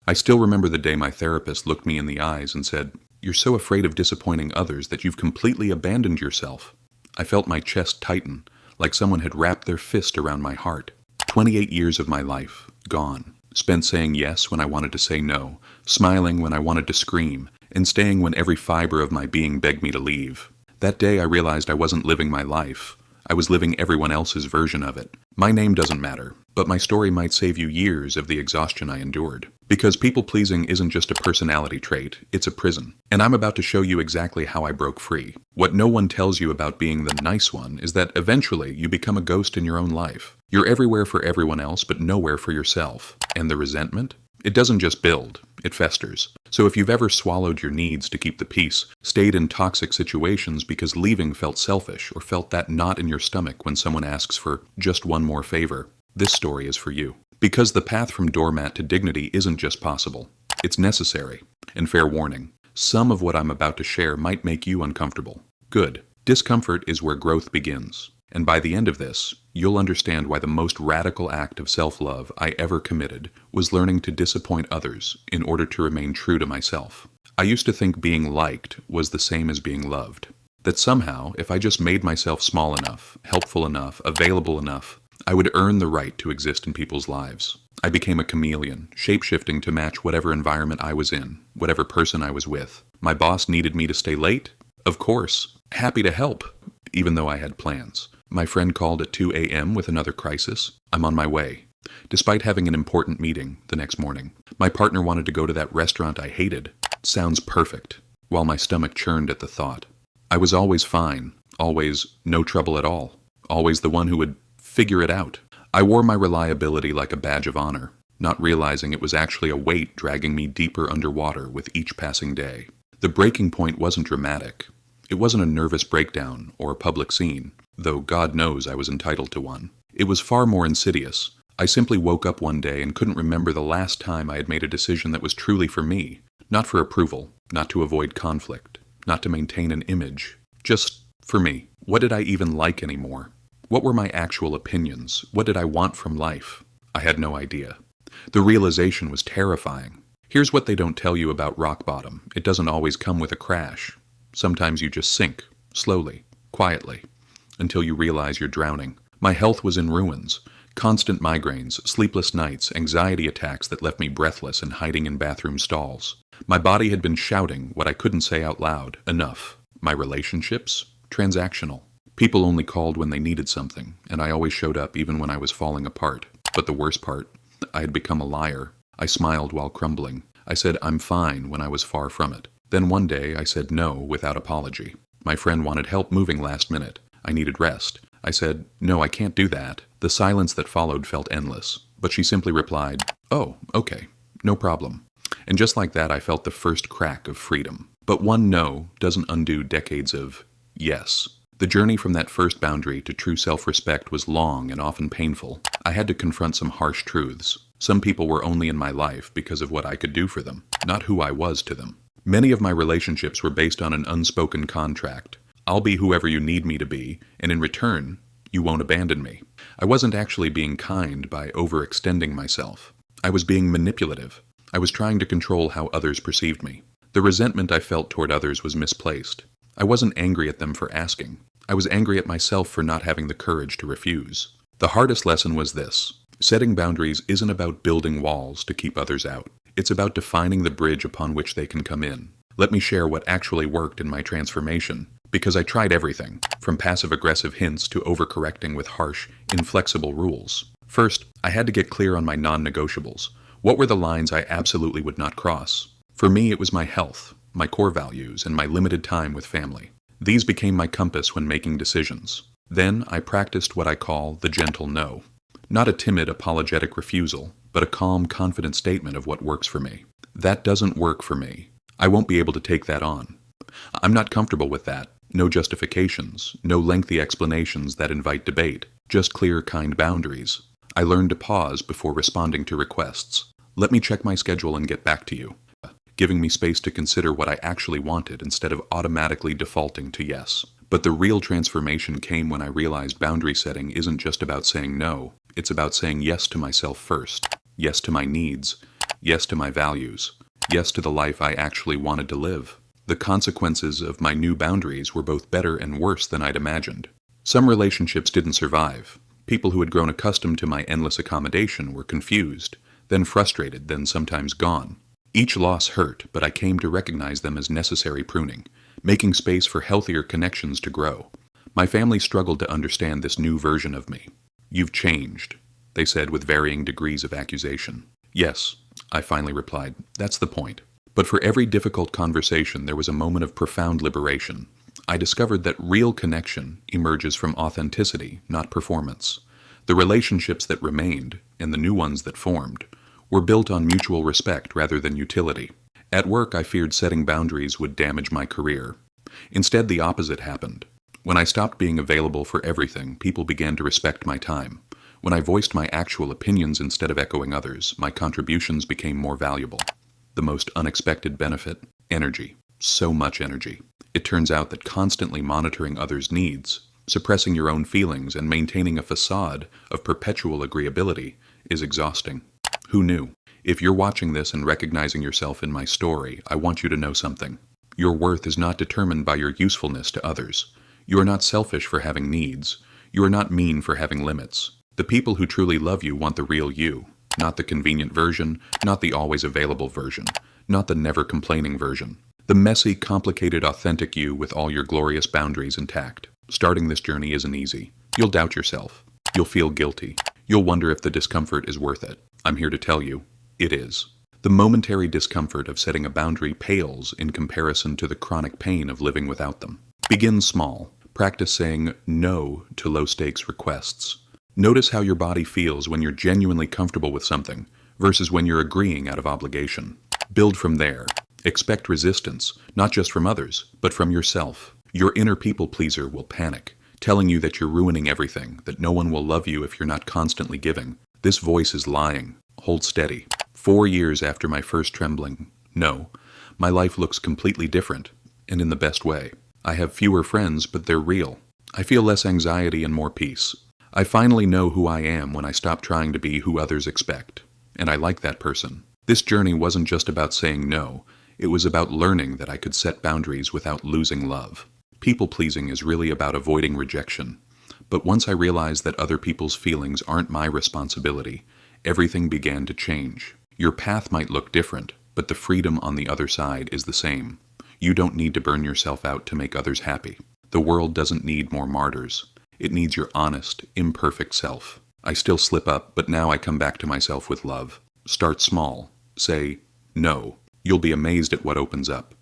I still remember the day my therapist looked me in the eyes and said, "You're so afraid of disappointing others that you've completely abandoned yourself." I felt my chest tighten, like someone had wrapped their fist around my heart. 28 years of my life, gone. Spent saying yes when I wanted to say no, smiling when I wanted to scream, and staying when every fiber of my being begged me to leave. That day I realized I wasn't living my life. I was living everyone else's version of it. My name doesn't matter, but my story might save you years of the exhaustion I endured. Because people-pleasing isn't just a personality trait, it's a prison. And I'm about to show you exactly how I broke free. What no one tells you about being the nice one is that eventually you become a ghost in your own life. You're everywhere for everyone else, but nowhere for yourself. And the resentment? It doesn't just build, it festers. So if you've ever swallowed your needs to keep the peace, stayed in toxic situations because leaving felt selfish, or felt that knot in your stomach when someone asks for just one more favor, this story is for you. Because the path from doormat to dignity isn't just possible, it's necessary. And fair warning, some of what I'm about to share might make you uncomfortable. Good. Discomfort is where growth begins. And by the end of this, you'll understand why the most radical act of self-love I ever committed was learning to disappoint others in order to remain true to myself. I used to think being liked was the same as being loved. That somehow, if I just made myself small enough, helpful enough, available enough, I would earn the right to exist in people's lives. I became a chameleon, shape-shifting to match whatever environment I was in, whatever person I was with. My boss needed me to stay late? Of course. Happy to help, even though I had plans. My friend called at 2 a.m. with another crisis. I'm on my way. Despite having an important meeting the next morning, my partner wanted to go to that restaurant I hated. Sounds perfect, while my stomach churned at the thought. I was always fine, always no trouble at all, always the one who would figure it out. I wore my reliability like a badge of honor, not realizing it was actually a weight dragging me deeper underwater with each passing day. The breaking point wasn't dramatic. It wasn't a nervous breakdown or a public scene, though God knows I was entitled to one. It was far more insidious. I simply woke up one day and couldn't remember the last time I had made a decision that was truly for me, not for approval, not to avoid conflict, not to maintain an image, just for me. What did I even like anymore? What were my actual opinions? What did I want from life? I had no idea. The realization was terrifying. Here's what they don't tell you about rock bottom. It doesn't always come with a crash. Sometimes you just sink, slowly, quietly, until you realize you're drowning. My health was in ruins. Constant migraines, sleepless nights, anxiety attacks that left me breathless and hiding in bathroom stalls. My body had been shouting what I couldn't say out loud. Enough. My relationships? Transactional. People only called when they needed something, and I always showed up even when I was falling apart. But the worst part, I had become a liar. I smiled while crumbling. I said I'm fine when I was far from it. Then one day I said no without apology. My friend wanted help moving last minute. I needed rest. I said, "No, I can't do that." The silence that followed felt endless, but she simply replied, "Oh, okay, no problem." And just like that, I felt the first crack of freedom. But one no doesn't undo decades of yes. The journey from that first boundary to true self-respect was long and often painful. I had to confront some harsh truths. Some people were only in my life because of what I could do for them, not who I was to them. Many of my relationships were based on an unspoken contract. I'll be whoever you need me to be, and in return, you won't abandon me. I wasn't actually being kind by overextending myself. I was being manipulative. I was trying to control how others perceived me. The resentment I felt toward others was misplaced. I wasn't angry at them for asking. I was angry at myself for not having the courage to refuse. The hardest lesson was this. Setting boundaries isn't about building walls to keep others out. It's about defining the bridge upon which they can come in. Let me share what actually worked in my transformation. Because I tried everything, from passive-aggressive hints to overcorrecting with harsh, inflexible rules. First, I had to get clear on my non-negotiables. What were the lines I absolutely would not cross? For me, it was my health, my core values, and my limited time with family. These became my compass when making decisions. Then, I practiced what I call the gentle no. Not a timid, apologetic refusal, but a calm, confident statement of what works for me. That doesn't work for me. I won't be able to take that on. I'm not comfortable with that. No justifications, no lengthy explanations that invite debate, just clear, kind boundaries. I learned to pause before responding to requests. Let me check my schedule and get back to you, giving me space to consider what I actually wanted instead of automatically defaulting to yes. But the real transformation came when I realized boundary setting isn't just about saying no, it's about saying yes to myself first. yes to my needs, yes to my values, yes to the life I actually wanted to live. The consequences of my new boundaries were both better and worse than I'd imagined. Some relationships didn't survive. People who had grown accustomed to my endless accommodation were confused, then frustrated, then sometimes gone. Each loss hurt, but I came to recognize them as necessary pruning, making space for healthier connections to grow. My family struggled to understand this new version of me. "You've changed," they said with varying degrees of accusation. "Yes," I finally replied, "that's the point." But for every difficult conversation, there was a moment of profound liberation. I discovered that real connection emerges from authenticity, not performance. The relationships that remained, and the new ones that formed, were built on mutual respect rather than utility. At work, I feared setting boundaries would damage my career. Instead, the opposite happened. When I stopped being available for everything, people began to respect my time. When I voiced my actual opinions instead of echoing others, my contributions became more valuable. The most unexpected benefit: energy. So much energy. It turns out that constantly monitoring others' needs, suppressing your own feelings, and maintaining a facade of perpetual agreeability is exhausting. Who knew? If you're watching this and recognizing yourself in my story, I want you to know something. Your worth is not determined by your usefulness to others. You are not selfish for having needs. You are not mean for having limits. The people who truly love you want the real you, not the convenient version, not the always available version, not the never complaining version. The messy, complicated, authentic you with all your glorious boundaries intact. Starting this journey isn't easy. You'll doubt yourself. You'll feel guilty. You'll wonder if the discomfort is worth it. I'm here to tell you, it is. The momentary discomfort of setting a boundary pales in comparison to the chronic pain of living without them. Begin small. Practice saying no to low-stakes requests. Notice how your body feels when you're genuinely comfortable with something versus when you're agreeing out of obligation. Build from there. Expect resistance, not just from others, but from yourself. Your inner people pleaser will panic, telling you that you're ruining everything, that no one will love you if you're not constantly giving. This voice is lying. Hold steady. 4 years after my first trembling no, my life looks completely different, and in the best way. I have fewer friends, but they're real. I feel less anxiety and more peace. I finally know who I am when I stop trying to be who others expect, and I like that person. This journey wasn't just about saying no. It was about learning that I could set boundaries without losing love. People-pleasing is really about avoiding rejection. But once I realized that other people's feelings aren't my responsibility, everything began to change. Your path might look different, but the freedom on the other side is the same. You don't need to burn yourself out to make others happy. The world doesn't need more martyrs. It needs your honest, imperfect self. I still slip up, but now I come back to myself with love. Start small. Say no. You'll be amazed at what opens up.